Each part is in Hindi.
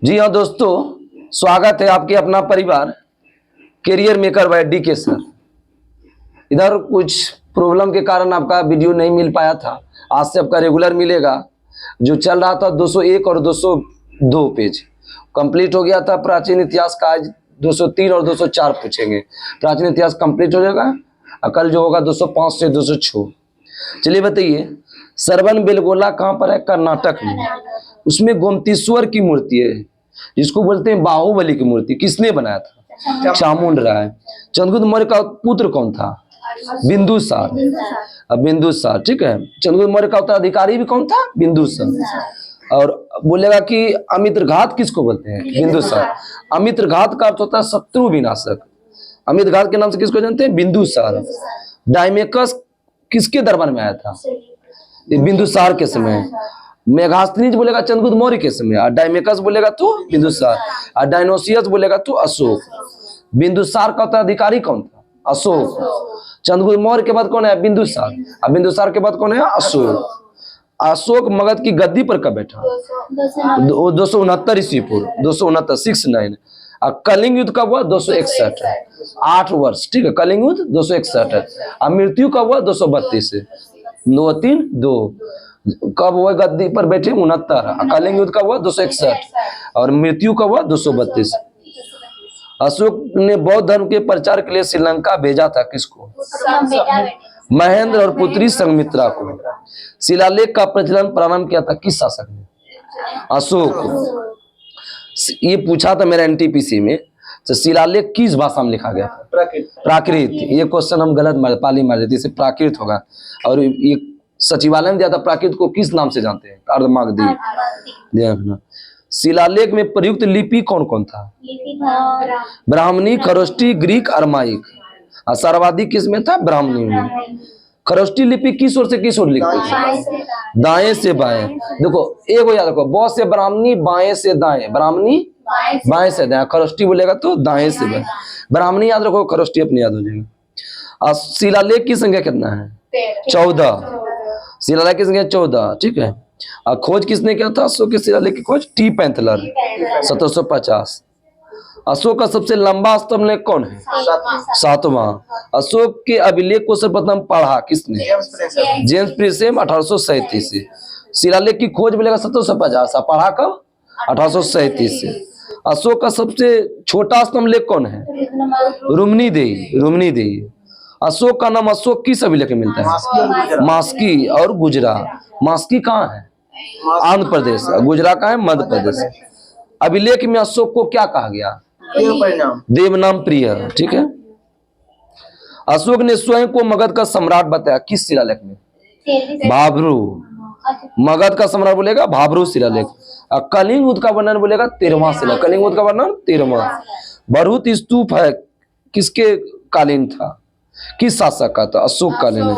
जी हाँ दोस्तों, स्वागत है आपके अपना परिवार कैरियर मेकर बाय डी के सर। इधर कुछ प्रॉब्लम के कारण आपका वीडियो नहीं मिल पाया था। आज से आपका रेगुलर मिलेगा। जो चल रहा था 201 और 202 पेज कंप्लीट हो गया था। प्राचीन इतिहास का आज 203 और 204 पूछेंगे। प्राचीन इतिहास कंप्लीट हो जाएगा। कल जो होगा 205 से 206। चलिए बताइए, सरवन बेलगोला कहाँ पर है? कर्नाटक में। उसमें गोमतीश्वर की मूर्ति है, जिसको बोलते हैं बाहुबली की मूर्ति। किसने बनाया था? चामुंड राय। चंद्रगुप्त मौर्य का पुत्र कौन था? बिंदुसार। अब बिंदुसार, ठीक है। चंद्रगुप्त मौर्य का उत्तराधिकारी भी कौन था? बिंदुसार। और बोलेगा कि अमित्रघात किसको बोलते हैं? बिंदुसार। अमित्रघात का अर्थ होता है शत्रु विनाशक। अमित्रघात के नाम से किसको जानते हैं? बिंदुसार। डायमेकस किसके दरबार में आया था? बिंदुसार के समय। मेघास्थनीज बोलेगा चंद्रगुप्त मौर्य के समय, और डायमेकस बोलेगा तो बिंदुसार, और डायनोसियस बोलेगा तो अशोक। बिंदुसार का उत्तराधिकारी कौन था? अशोक। चंद्रगुप्त मौर्य के बाद कौन है? बिंदुसार। और बिंदुसार के बाद कौन है? अशोक। अशोक मगध की गद्दी पर कब बैठा? 269 ईस्वी पूर्व। 269 69। और कलिंग युद्ध कब हुआ? 261। 8 वर्ष, ठीक है। कलिंग युद्ध 261। और मृत्यु कब हुआ? 232 से 232। कब हुआ गद्दी पर बैठे? 69। कलिंग युद्ध कब हुआ? 261। और मृत्यु कब हुआ? 232। अशोक ने बौद्ध धर्म के प्रचार के लिए श्रीलंका भेजा था। किसको? महेंद्र और पुत्री संघमित्रा को। शिलालेख का प्रचलन प्रारंभ किया था किस शासक ने? अशोक। ये पूछा था मेरा एनटीपीसी में, तो शिलालेख किस भाषा में लिखा गया था? प्राकृत। ये क्वेश्चन हम गलत पाली मार देते, इसे प्राकृत होगा। और ये सचिवालय में दिया था। प्राकृत को किस नाम से जानते हैं? अर्धमागधी। शिलालेख में प्रयुक्त लिपि कौन कौन था? ब्राह्मणी, खरोष्टी, ग्रीक, अरमाइक। और सर्वाधिक किस में था? ब्राह्मणी में। खरोष्टी लिपि किस ओर से किस ओर लिखते थे? दाएं से बाएं। देखो एक हो याद रखो, ब से ब्राह्मणी, बाएं से दाएं। ब्राह्मणी बाएं से दाएं। खरोष्टी बोलेगा तो दाएं से बाएं। ब्राह्मणी याद रखो, खरोष्टी अपने याद हो जाएगा। और शिलालेख की संख्या कितना है? 14। शिलालेख की संख्या 14, ठीक है। और खोज किसने किया था? अशोक के शिलालेख की खोज टी पैंथलर 1750। अशोक का सबसे लंबा स्तंभलेख कौन है? 7वां। अशोक के अभिलेख को सर्वप्रथम पढ़ा किसने? जेम्स प्रिसेम 1837 से। शिलालेख की खोज मिलेगा 1750। पढ़ा कब? 1837 से। अशोक का सबसे छोटा स्तंभलेख कौन है? रुम्नीदेही। रुम्नीदेही। अशोक का नाम अशोक किस अभिलेख में मिलता है? मास्की और गुजरात। मास्की कहाँ है? आंध्र प्रदेश। गुजरात कहाँ है? मध्य प्रदेश। अभिलेख में अशोक को क्या कहा गया? देवनाम प्रिय, ठीक है। अशोक ने स्वयं को मगध का सम्राट बताया किस शिलालेख में? भाब्रू। मगध का सम्राट बोलेगा भाब्रू शिलालेख। कलिंग युद्ध का वर्णन बोलेगा 13वां शिलालेख। कलिंग युद्ध का वर्णन 13वां। भरूत स्तूप है किसके कालीन था? किस शासक का था? अशोक कालीन है।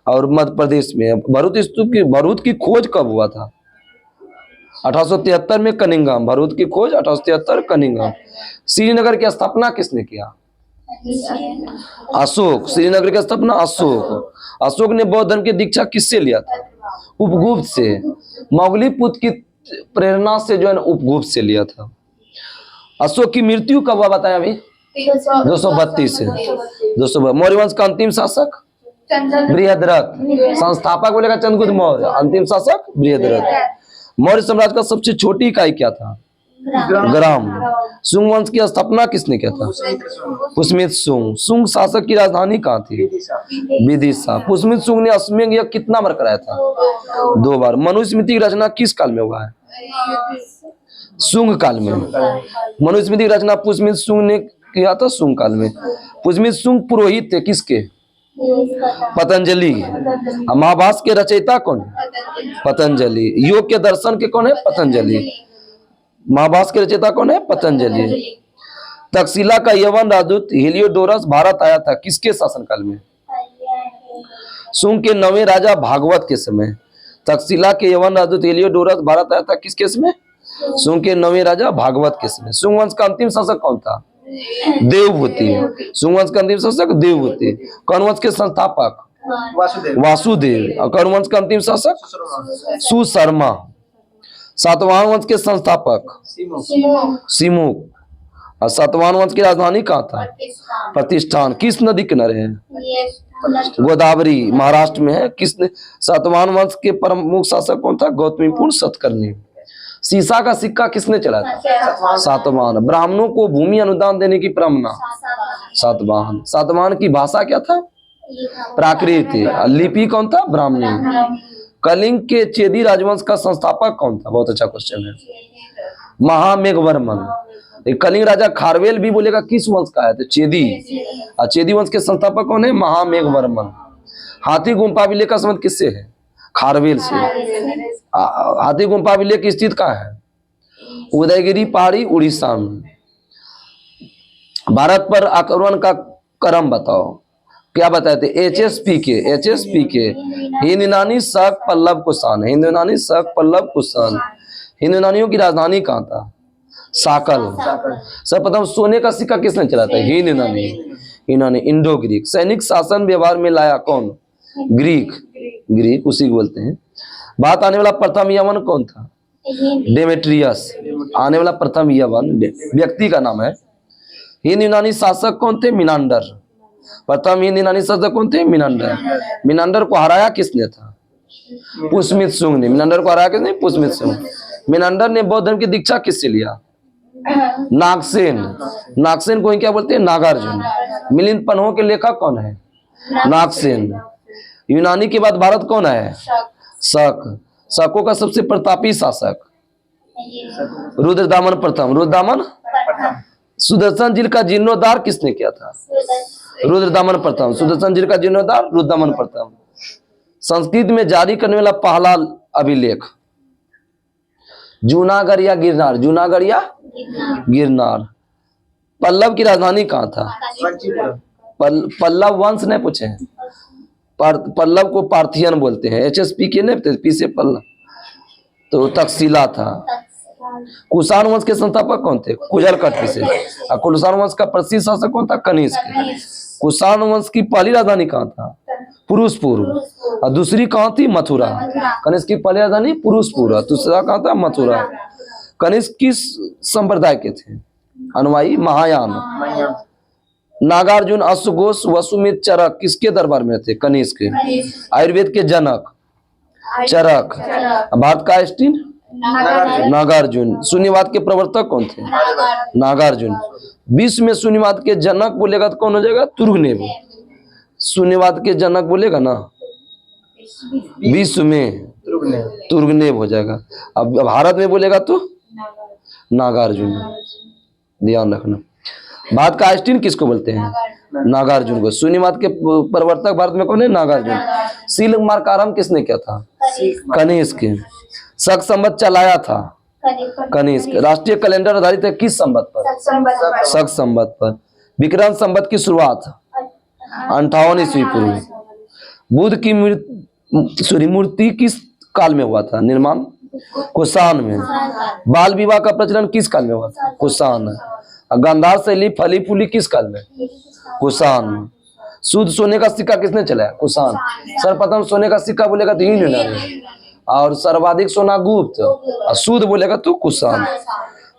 और मध्य प्रदेश में भरूत स्तूप की भरूत की खोज कब हुआ था? 1873 में कनिंघम। भरूत की खोज 1873 कनिंघम। श्रीनगर की स्थापना किसने किया? अशोक। श्रीनगर की स्थापना अशोक। अशोक ने बौद्ध धर्म की दीक्षा किससे लिया था? उपगुप्त से। मौगलीपुत्र की प्रेरणा से जो है उपगुप्त से लिया था। अशोक की मृत्यु कब हुआ बताया अभी? 232 से 200। मौर्य वंश का अंतिम शासक बृहद्रथ। संस्थापक बोलेगा चंद्रगुप्त मौर्य। अंतिम शासक बृहद्रथ। मौर्य साम्राज्य का सबसे छोटी इकाई क्या था? ग्राम। सुंग वंश की स्थापना किसने किया था? पुष्यमित सुंग। सुंग शासक की राजधानी कहाँ थी? विदिशा। पुष्यमित सुंग ने अश्वमेध यज्ञ कितना बार कराया था? 2 बार। मनुस्मृति की रचना किस काल में हुआ है? सुंग काल में। मनुस्मृति की रचना पुष्यमित सुंग ने किया था सुंग काल में। पुष्यमित सुंग पुरोहित थे किसके? पतंजलि। महाभाष्य के रचयिता कौन है? पतंजलि। योग के दर्शन के कौन है? पतंजलि। महाभाष्य के रचयिता कौन है? पतंजलि। तक्षशिला का यवन राजदूत हेलियोडोरस भारत आया था किसके शासनकाल में? सुंग के 9वें राजा भागवत के समय। तक्षशिला के यवन राजदूत हेलियोडोरस भारत आया था किसके समय? सुंग के 9वें राजा भागवत के समय। सुंग वंश का अंतिम शासक कौन था? देवभूति। सुंग वंश का अंतिम शासक देवभूति। कौन वंश के संस्थापक? वासुदेव। और कौन वंश का अंतिम शासक? सुशर्मा। सातवाहन वंश के संस्थापक सिमुक। और सातवाहन वंश की राजधानी कहाँ था? प्रतिष्ठान। किस नदी किनारे है? गोदावरी, महाराष्ट्र में है। किसने? सातवाहन वंश के प्रमुख शासक कौन था? गौतमीपुत्र सतकर्णी। सीसा का सिक्का किसने चलाया था? सातवाहन। ब्राह्मणों को भूमि अनुदान देने की परंपरा सातवाहन। सातवाहन की भाषा क्या था? प्राकृत। लिपि कौन था? ब्राह्मणी। कलिंग के चेदी राजवंश का संस्थापक कौन था? बहुत अच्छा क्वेश्चन है। महामेघवर्मन। कलिंग राजा खारवेल भी बोलेगा किस वंश का है? तो चेदी। और चेदी वंश के संस्थापक कौन है? महामेघवर्मन। हाथी गुम्फा अभिलेख का संबंध किससे है? खारवेल से। हाथी गुम्फा अभिलेख स्थित कहाँ है? उदयगिरी पहाड़ी, उड़ीसा में। भारत पर आक्रमण का क्रम बताओ। क्या बताए थे? एचएसपी के हिंद यूनानी शक पल्लव कुषाण। हिंद यूनानी शक पल्लव कुषाण। हिंद यूनानियों की राजधानी कहाँ था? साकल। सर्वप्रथम सोने का सिक्का किसने चलाया था? हिंद यूनानी। यूनानी। Indo Greek. सैनिक शासन व्यवहार में लाया कौन? ग्रीक उसी को बोलते हैं। बात आने वाला प्रथम यवन कौन था? डेमेट्रियस। आने वाला प्रथम यवन व्यक्ति का नाम है। हिंद यूनानी शासक कौन थे? मिनांडर। प्रथम हिंद यूनानी शासक कौन थे? मिनांडर। मिनांडर को हराया किसने था? पुष्यमित्र शुंग ने। मिनांडर को हराया किसने? पुष्यमित्र शुंग। मिनांडर ने बौद्ध धर्म की दीक्षा किससे लिया? नागसेन। नागसेन को क्या बोलते हैं? नागार्जुन। मिलिंद पन्हों के लेखक कौन है? नागसेन। यूनानी के बाद भारत कौन है? शक। शकों का सबसे प्रतापी शासक रुद्रदामन प्रथम। रुद्रदामन। सुदर्शन झील का जीर्णोद्धार किसने किया था? रुद्रदामन प्रथम। सुदर्शन झील का जीर्णोद्धार रुद्रदामन प्रथम। संस्कृत में जारी करने वाला पहला अभिलेख जूनागढ़ या गिरनार? जूनागढ़ या गिरनार। पल्लव की राजधानी कहाँ था? पल्लव वंश ने पूछे हैं। पल्लव को पार्थियन बोलते हैं। एचएसपी के ने पी से पल्लव तो तक्षशिला था। कुषाण वंश के संस्थापक कौन थे? कुजल कट से। और कुषाण वंश का प्रसिद्ध शासक कौन था? कनिष्क। कुषाण वंश की पहली राजधानी कहाँ था? पुरुषपुर। और दूसरी कहाँ थी? मथुरा। कनिष्क की पहली राजधानी पुरुषपुर। दूसरा कहाँ था? मथुरा। कनिष्क किस संप्रदाय के थे? अनुयायी महायान। नागार्जुन, अश्वघोष, वसुमित्र, चरक किसके दरबार में थे? कनिष्क के। आयुर्वेद के जनक चरक। भारत का आइंस्टीन नागार्जुन। शून्यवाद के प्रवर्तक कौन थे? नागार्जुन। विश्व में शून्यवाद के जनक बोलेगा तो कौन हो जाएगा? तुर्गनेव। शून्यवाद के जनक बोलेगा ना विश्व में तुर्गनेव हो जाएगा। अब भारत में बोलेगा तो नागार्जुन। ध्यान रखना। भारत का आइंस्टीन किसको बोलते हैं? नागार्जुन को। शून्यवाद के प्रवर्तक भारत में कौन है? नागार्जुन। सील मार्ग का आरंभ किसने किया था? कनिष्क। शक संवत चलाया था कनिष्क। राष्ट्रीय कैलेंडर आधारित है किस संवत पर? शक संवत पर। विक्रम संवत की शुरुआत 58 ईस्वी पूर्व। बुद्ध की मूर्ति किस काल में हुआ था निर्माण? कुषाण में। बाल विवाह का प्रचलन किस काल में हुआ था? कुषाण। गांधार शैली फली फूली किस काल में? कुषाण। शुद्ध सोने का सिक्का किसने चलाया? कुषाण। सर्वप्रथम सोने का सिक्का बोलेगा तो हिंद यूनानी। और सर्वाधिक सोना गुप्त। और शुद्ध बोलेगा तो कुषाण।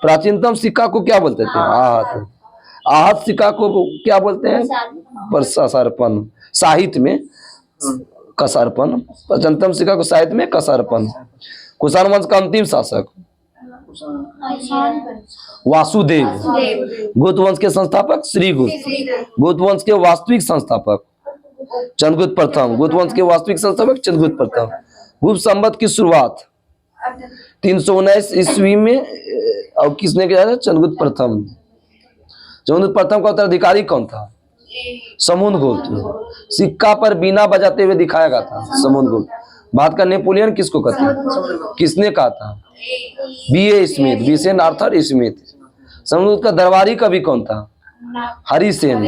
प्राचीनतम सिक्का को क्या बोलते थे? आहत। आहत सिक्का को क्या बोलते हैं? प्रसारपन। साहित्य में कसारपन। प्राचीनतम सिक्का को साहित्य में कसारपन। कुषाण वंश का अंतिम शासक वासुदेव। गुप्त वंश के संस्थापक श्रीगुप्त। गुप्त वंश के वास्तविक संस्थापक चंद्रगुप्त प्रथम। गुप्त वंश के वास्तविक संस्थापक चंद्रगुप्त प्रथम। गुप्त संवत की शुरुआत 319 ईस्वी में और किसने किया था? चंद्रगुप्त प्रथम। चंद्रगुप्त प्रथम का उत्तराधिकारी कौन था? समुद्रगुप्त। सिक्का पर बीना बजाते हुए दिखाया गया था समुद्रगुप्त। भारत का नेपोलियन किसको कहते हैं? किसने कहा था? V A Smith. Vincent Arthur Smith. Samudragupta का दरबारी कवि कौन था? हरिसेन।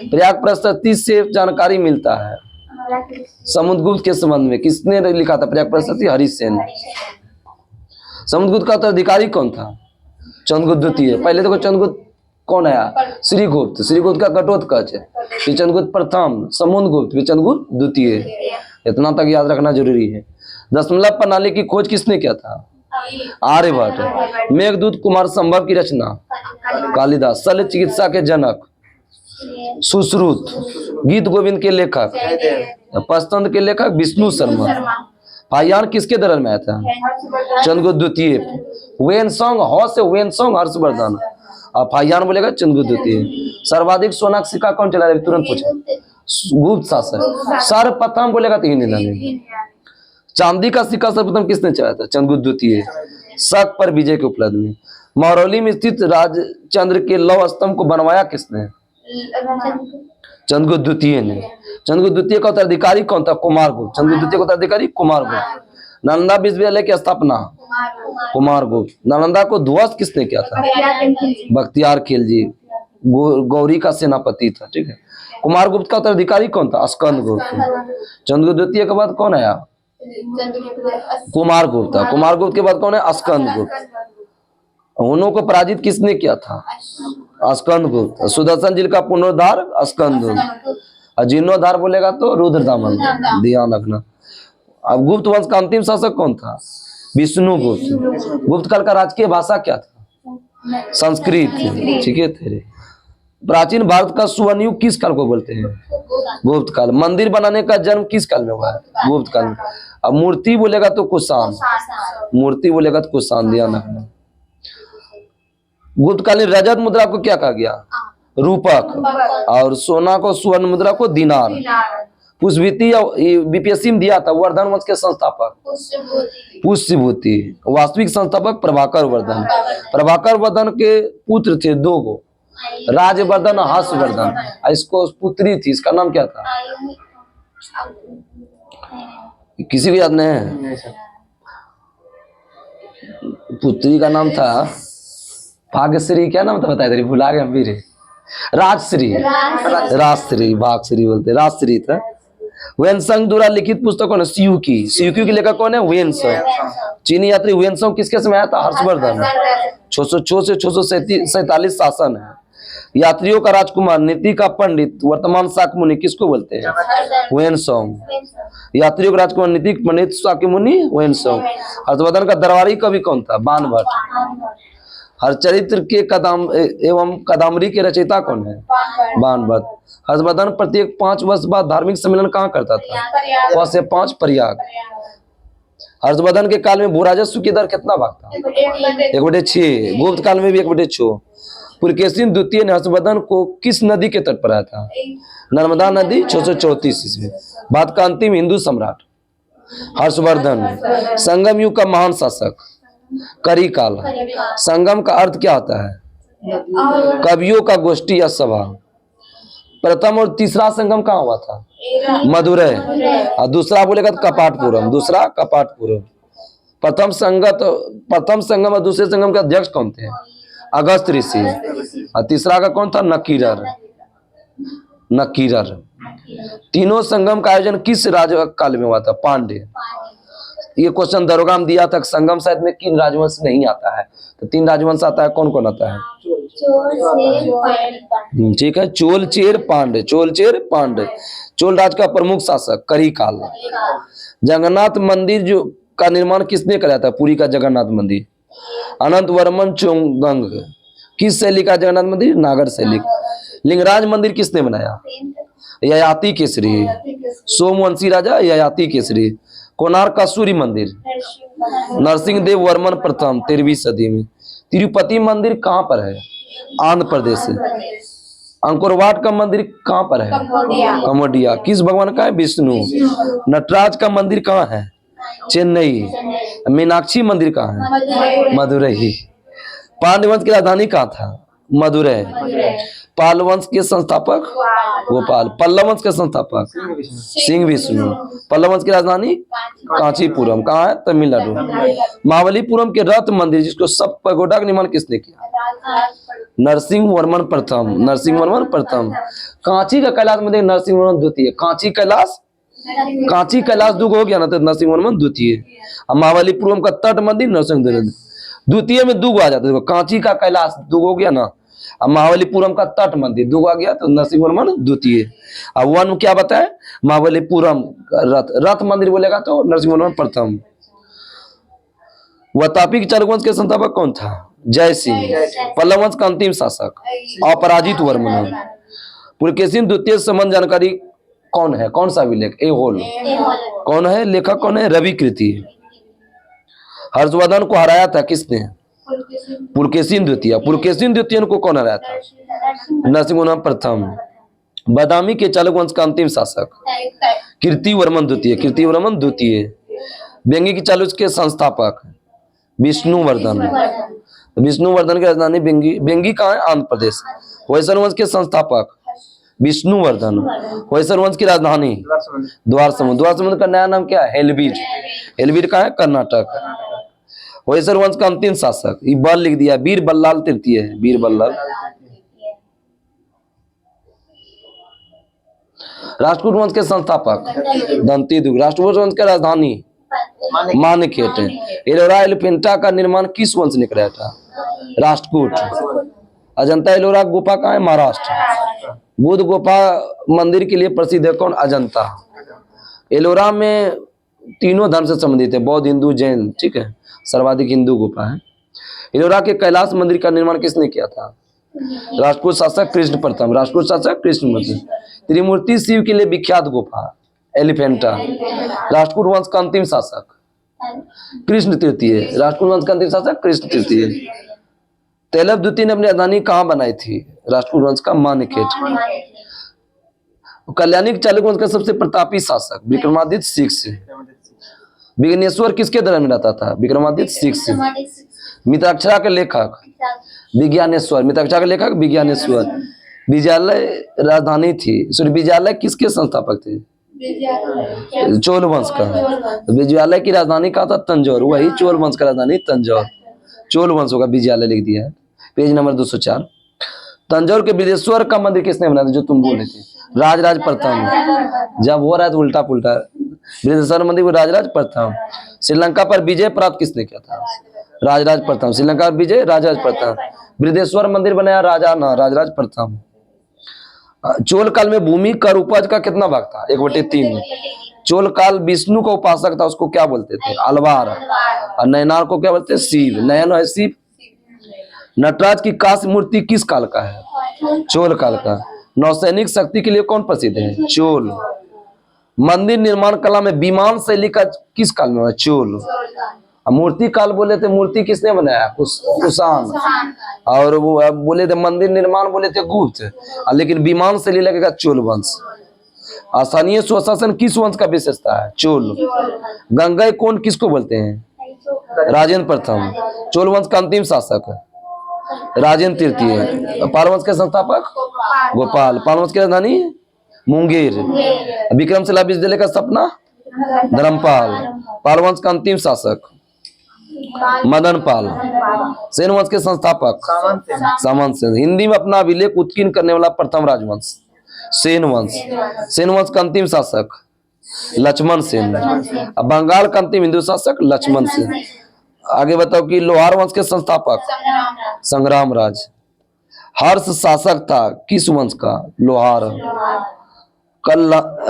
प्रयाग प्रशस्ति से जानकारी मिलता है समुद्रगुप्त के संबंध में किसने लिखा था? प्रयाग प्रशस्ति हरिसेन। समुद्रगुप्त का उत्तराधिकारी कौन था? चंद्रगुप्त द्वितीय। पहले देखो चंद्रगुप्त कौन आया? श्रीगुप्त। श्रीगुप्त का घटोत्कच है। फिर चंद्रगुप्त प्रथम, समुद्रगुप्त, फिर चंद्रगुप्त द्वितीय। इतना तक याद रखना जरूरी है। दशमलव प्रणाली की खोज किसने किया था? आर्यभट्ट। मेघदूत कुमार संभव की रचना कालिदास। शल्य चिकित्सा के जनक सुश्रुत। गीत गोविंद के लेखक पंचतंत्र के लेखक विष्णु शर्मा। फाइयान किसके दरबार में आया था? चंद्रगुप्त द्वितीय। वेन सॉन्ग हौ से वेन सॉन्ग हर्षवर्धन। और फाइयान बोलेगा चंद्रगुप्त द्वितीय। सर्वाधिक सोना का सिक्का कौन चला रहा? तुरंत पूछे। गुप्त शासक। सर्वप्रथम बोलेगा तो हिंदी। चांदी का सिक्का सर्वप्रथम किसने चलाया था? चंद्रगुप्त द्वितीय। शक पर विजय के उपलब्धि में। महरौली में स्थित राजचंद्र के लौह स्तंभ को बनवाया किसने? चंद्रगुप्त द्वितीय ने। चंद्रगुप्त द्वितीय का उत्तराधिकारी कौन था? कुमारगुप्त। चंद्रगुप्त द्वितीय का उत्तराधिकारी कुमारगुप्त। नालंदा विश्वविद्यालय की स्थापना कुमारगुप्त। नालंदा को ध्वस्त किसने किया था? बख्तियार खिलजी। गौरी का सेनापति था। ठीक है। कुमारगुप्त का उत्तराधिकारी कौन था? स्कंदगुप्त। चंद्रगुप्त द्वितीय के बाद कौन आया? कुमारगुप्त था। कुमारगुप्त के बाद कौन है? स्कंदगुप्त। उन्हों को पराजित किसने किया था? स्कंदगुप्त। सुदर्शन जिले का पुनरुद्धार स्कंदगुप्त। और जीर्णोद्धार बोलेगा तो रुद्रदामन। ध्यान रखना। अब गुप्त वंश का अंतिम शासक कौन था? विष्णुगुप्त। गुप्त काल का राजकीय भाषा क्या था? संस्कृत। ठीक है तेरे। प्राचीन भारत का स्वर्ण युग किस काल को बोलते हैं? गुप्त काल। मंदिर बनाने का जन्म किस काल में हुआ है? गुप्त काल में। अब मूर्ति बोलेगा तो कुषाण। मूर्ति बोलेगा तो कुषाण। ध्यान रखना। गुप्त कालीन रजत मुद्रा को क्या कहा गया? रूपक। और सोना को स्वर्ण मुद्रा को दिनार। पुष्पभूति बीपीएससी में दिया था। वर्धन वंश के संस्थापक पुष्पभूति। वास्तविक संस्थापक प्रभाकर वर्धन। प्रभाकर वर्धन के पुत्र थे दो गो, राजवर्धन और हर्षवर्धन। इसको पुत्री थी, इसका नाम क्या था? किसी को याद नहीं है? पुत्री का नाम था भाग्यश्री। क्या नाम था बताया तेरी? भुला गया भी रे। राजश्री। राजश्री। भाग्यश्री बोलते। राजश्री था। वेनसंग द्वारा लिखित पुस्तक कौन है? सियुकी। सियुकी के लेखक कौन है? वेनसंग। चीनी यात्री वेनसंग किसके समय आया था? हर्षवर्धन। 606 से 647 शासन है। यात्रियों का राजकुमार, नीति का पंडित, वर्तमान शाक्य मुनि किसको बोलते हैं? वेनसंग। यात्रियों का राजकुमार, नीति पंडित, शाक्य मुनि वेनसंग। हर्षवर्धन का दरबारी कवि कौन था? बाणभट्ट। हरचरित्र के एवं कादम्बरी के रचयिता कौन है? बाणभट्ट। हर्षवर्धन प्रत्येक 5 वर्ष बाद धार्मिक सम्मेलन कहाँ करता था? 5 से 5 प्रयाग। हर्षवर्धन के काल में भूराजस्व की दर कितना भाग था? 1/6। गुप्त काल में भी 1/6। पुलकेशी द्वितीय ने हर्षवर्धन को किस नदी के तट पर आया था? नर्मदा नदी। 634 ईस्वी। भारत का अंतिम हिंदू सम्राट हर्षवर्धन। संगम युग का महान शासक करिकाल। संगम का अर्थ क्या होता है? कवियों का गोष्ठी या सभा। प्रथम और तीसरा संगम कहाँ हुआ था? मदुरै। और दूसरा बोलेगा तो कपाटपुरम। दूसरा कपाटपुरम। प्रथम संगम और दूसरे संगम के अध्यक्ष कौन थे? अगस्त ऋषि। और तीसरा का कौन था? नकीरर। नकीरर। तीनों संगम का आयोजन किस राजकाल में हुआ था? पांड्य। ये क्वेश्चन दरोगा में दिया था। संगम शायद में किन राजवंश नहीं आता है, तो 3 राजवंश आता है। कौन कौन आता है? ठीक है। चोल, चेर, पांड्य। चोल, चेर, पांड्य। चोल राज का प्रमुख शासक करिकाल। जगन्नाथ मंदिर जो का निर्माण किसने कराया था? पुरी का जगन्नाथ मंदिर अनंत वर्मन चोंगंग। किस शैली का जगन्नाथ मंदिर? नागर शैली। लिंगराज मंदिर किसने बनाया? ययाति केसरी। सोमवंशी राजा ययाति केसरी। कोणार्क का सूर्य मंदिर नरसिंह देव वर्मन प्रथम 13वीं सदी में। तिरुपति मंदिर कहाँ पर है? आंध्र प्रदेश। अंकोरवाट का मंदिर कहाँ पर है? कमोडिया। किस भगवान का है? विष्णु। नटराज का मंदिर कहाँ है? चेन्नई। मीनाक्षी मंदिर कहाँ है? मदुरई। पांड्यवंश की राजधानी कहाँ था? मदुरै। पाल वंश के संस्थापक गोपाल। पल्लव वंश के संस्थापक सिंह विष्णु। पल्लव वंश की राजधानी कांचीपुरम। कहाँ है? तमिलनाडु। महाबलीपुरम के रथ मंदिर जिसको सब पगोडा का निर्माण किसने किया? नरसिंह वर्मन प्रथम। नरसिंह वर्मन प्रथम। कांची का कैलाश मंदिर नरसिंह वर्मन द्वितीय। कांची कैलाश दुग हो गया ना, तो नरसिंह वर्मन द्वितीय। महाबलीपुरम का तट मंदिर नरसिंह द्वितीय में दुग आ जाता है। कांची का कैलाश दुग हो गया ना, अब महाबलीपुरम का तट मंदिर दुग आ गया तो नरसिंह वर्मन द्वितीय। अब वन क्या बताए? महाबलीपुरम रथ मंदिर बोलेगा तो नरसिंह वर्मन प्रथम। वातापी के चालुक्य वंश के संस्थापक कौन था? जय सिंह। पल्लव वंश का अंतिम शासक अपराजित वर्मन। पुलकेशिन द्वितीय संबंध जानकारी कौन है? कौन सा अभिलेख? ए होल। कौन है लेखक? कौन है? रवि कृति। हर्षवर्धन को हराया था किसने? पुलकेशिन द्वितीय। पुलकेशिन द्वितीय को कौन हराया था? नरसिंहवर्मन प्रथम। बादामी के चालुक्य वंश का अंतिम शासक कीर्तिवर्मन द्वितीय। कीर्तिवर्मन द्वितीय। बेंगी की चालुक्य के संस्थापक विष्णुवर्धन। विष्णुवर्धन की राजधानी बेंगी। बेंगी कहाँ है? आंध्र प्रदेश। होयसर वंश के संस्थापक विष्णुवर्धन। होयसर वंश की राजधानी द्वार समुद्र। द्वार समुद्र का नया नाम क्या है? हेलवीर। हेलवीर कहाँ है? कर्नाटक। होयसर वंश का अंतिम शासक, ये बल लिख दिया, वीर बल्लाल तृतीय है। वीर बल्लाल। राष्ट्रकूट वंश के संस्थापक दंतीदुर्ग। राष्ट्रकूट वंश की राजधानी मानखेट। एलोरा एलिफेंटा का निर्माण किस वंश ने कराया था? राष्ट्रकूट। अजंता एलोरा गुफा कहाँ है? महाराष्ट्र। बुद्ध गुफा मंदिर के लिए प्रसिद्ध है कौन? अजंता। एलोरा में तीनों धर्म से संबंधित है, बौद्ध, हिंदू, जैन। ठीक है, सर्वाधिक हिंदू गुफा है। एलोरा के कैलाश मंदिर का निर्माण किसने किया था? राष्ट्रकूट शासक कृष्ण प्रथम। राष्ट्रकूट शासक कृष्ण प्रथम। त्रिमूर्ति शिव के लिए विख्यात गुफा एलिफेंटा। राष्ट्रकूट वंश का अंतिम शासक कृष्ण तृतीय। राष्ट्रकूट वंश का अंतिम शासक कृष्ण तृतीय। तैलव द्वितीय ने अपनी राजधानी कहाँ बनाई थी? राष्ट्रकूट वंश का मानखेट। कल्याणी चालुक्य वंश का सबसे प्रतापी शासक विक्रमादित्य सिक्स। विघ्नेश्वर किसके दरबार में रहता था? विक्रमादित्य सिक्स। मित्राक्षरा के लेखक विज्ञानेश्वर। मित्राक्षरा के लेखक विज्ञानेश्वर। विजयालय राजधानी थी, सॉरी विजयालय किसके संस्थापक थे? चोल वंश का। विजयालय की राजधानी कहाँ था? तंजौर। वही चोल वंश का राजधानी तंजौर। चोल वंश होगा, विजयालय लिख दिया है। Page number 204। तंजौर के बिदेश्वर का मंदिर किसने बनाया था? जो तुम बोले थे, राजराज प्रथम। जब हो रहा है तो उल्टा पुल्टा। बिदेश्वर मंदिर को राजराज प्रथम। श्रीलंका पर विजय प्राप्त किसने किया था? राजराज प्रथम। श्रीलंका पर विजय राजराज प्रथम। बृहदेश्वर मंदिर बनाया राजा ना राजराज प्रथम। चोल काल में भूमि कर उपज का कितना भाग था? 1/3। चोल काल विष्णु का उपासक था, उसको क्या बोलते थे? अलवार। और नयनार को क्या बोलते? शिव। नयन है शिव। नटराज की कांस्य मूर्ति किस काल का है? चोल काल का। नौसैनिक शक्ति के लिए कौन प्रसिद्ध है? चोल। मंदिर निर्माण कला में विमान शैली का किस काल में हुआ? चोल। मूर्ति काल बोले थे, मूर्ति किसने बनाया? कुषाण। और वो बोले थे मंदिर निर्माण बोले थे गुप्त, लेकिन विमान शैली लगेगा चोल वंश। स्थानीय स्वशासन किस वंश का विशेषता है? चोल। गंगा कौन किसको बोलते हैं? राजेंद्र प्रथम। चोल वंश का अंतिम शासक राजेंद्र तृतीय। पाल वंश के संस्थापक गोपाल। पाल वंश की राजधानी मुंगेर। विक्रमशिला विश्वविद्यालय का स्थापना धर्मपाल। पाल वंश का अंतिम शासक मदन पाल। सेन वंश के संस्थापक सामंत सेन। हिंदी में अपना अभिलेख उत्कीर्ण करने वाला प्रथम राजवंश सेन वंश। सेन वंश का अंतिम शासक लक्ष्मण सेन। अब बंगाल का अंतिम हिंदू शासक लक्ष्मण सेन। आगे बताओ कि लोहार वंश के संस्थापक संग्राम राज। हर्ष शासक था किस वंश का? लोहार।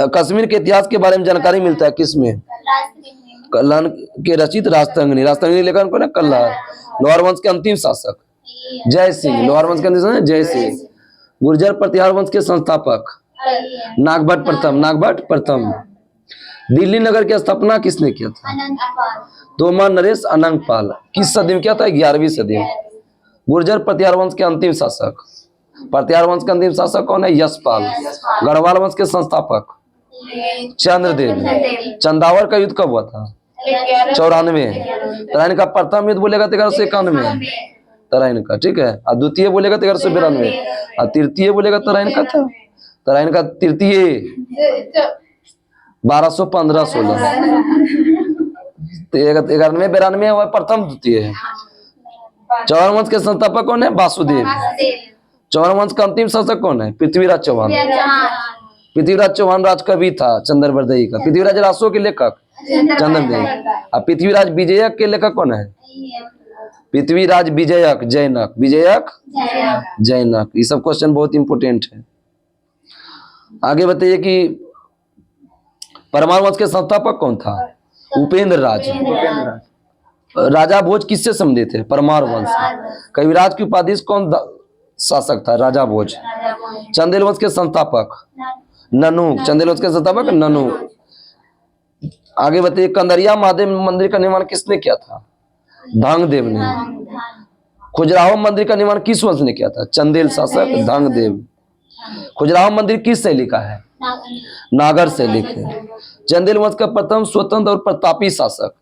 कश्मीर के इतिहास के बारे में जानकारी मिलता है किसमें? कल्याण के रचित राजतंगनी। राजतंगनी लेखन को ना कल्लार। लोहार वंश के अंतिम शासक जय सिंह। लोहार वंश के अंतिम शासक जय सिंह। गुर्जर प्रतिहार वंश के संस्थापक नागभट्ट प्रथम। नागभट्ट प्रथम। दिल्ली नगर की स्थापना किसने किया था? तोमर नरेश अनंगपाल। किस सदी में किया था? 11वीं सदी में। गुर्जर प्रतिहार वंश के अंतिम शासक प्रतिहार वंश के अंतिम शासक कौन है? यशपाल। गढ़वाल वंश के संस्थापक चंद्रदेव। चंदावर का युद्ध कब हुआ था? 94। तराइन का प्रथम युद्ध बोलेगा 1391 तराइन का, ठीक है। और द्वितीय बोलेगा 1392 और तृतीय बोलेगा तराइन का था। तराइन का तृतीय 1215-16। 91-92 हुआ प्रथम। द्वितीय है। चौहान वंश के संस्थापक कौन है? वासुदेव। चौहान वंश का अंतिम शासक कौन है? पृथ्वीराज चौहान। पृथ्वीराज चौहान राजकवि था चंद्रबरदई का। पृथ्वीराज रासो के लेखक चंद्रदेव। और पृथ्वीराज विजयक के लेखक कौन है? पृथ्वीराज विजयक जैनक। विजयक जैनक। ये सब क्वेश्चन बहुत इंपोर्टेंट है। आगे बताइए कि परमार वंश के संस्थापक कौन था? उपेंद्र राज। राजा भोज किससे संबंधित है? परमार वंश। कविराज की उपाधि कौन शासक था? राजा भोज। चंदेल वंश के संस्थापक ननु। चंदेल वंश के संस्थापक ननु। आगे बताइए, कंदरिया महादेव मंदिर का निर्माण किसने किया था? धांगदेव ने। खजुराहो मंदिर का निर्माण किस वंश ने किया था? चंदेल शासक धांगदेव। खजुराहो मंदिर किस शैली का है? नागर शैली के। चंदेल वंश का प्रथम स्वतंत्र और प्रतापी शासक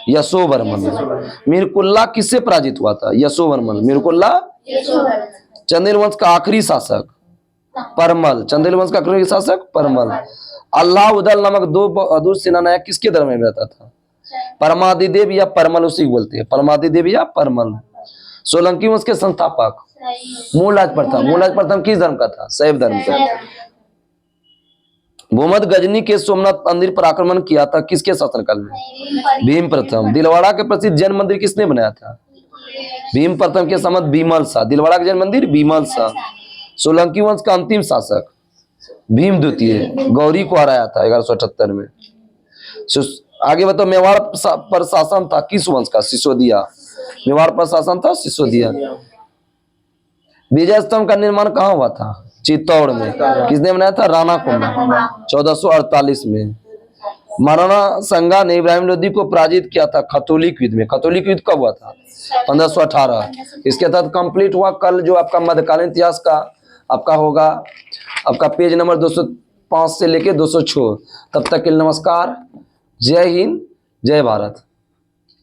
यशोवर्मन। मीरकुल्ला किससे पराजित हुआ था? यशोवर्मन। मीरकुल्ला। चंदेल वंश का आखिरी शासक परमल। चंदेल वंश का आखिरी शासक परमल। अल्लाह उदल नामक दो बहादुर सेनानायक किसके दरमियान रहता था? परमादिदेव या परमल, उसी को बोलते हैं परमादिदेव या परमल। सोलंकी वंश के संस्थापक मूलराज प्रथम। मूलराज प्रथम किस धर्म का था? शैव धर्म का। मोहम्मद गजनी के सोमनाथ मंदिर पर आक्रमण किया था किसके शासनकाल में? भीम प्रथम। दिलवाड़ा के प्रसिद्ध जैन मंदिर किसने बनाया था? भीम प्रथम के समत बीमल शाह। दिलवाड़ा का जैन मंदिर बीमल शाह। सोलंकी वंश का अंतिम शासक भीम द्वितीय, गौरी को हराया था 1178 में। आगे बताओ, मेवाड़ पर शासन था किस वंश का? सिसोदिया। मेवाड़ पर शासन था सिसोदिया। विजय स्तंभ का निर्माण कहाँ हुआ था? चित्तौड़ में। किसने बनाया था? राणा कुंभा 1448 में। महाराणा संगा ने इब्राहिम लोदी को पराजित किया था खतौलिक युद्ध में। खतौलिक युद्ध कब हुआ था? 1518। इसके तहत कंप्लीट हुआ। कल जो आपका मध्यकालीन इतिहास का आपका होगा, आपका पेज नंबर 205 से लेके 206। तब तक के लिए नमस्कार। जय हिंद, जय भारत।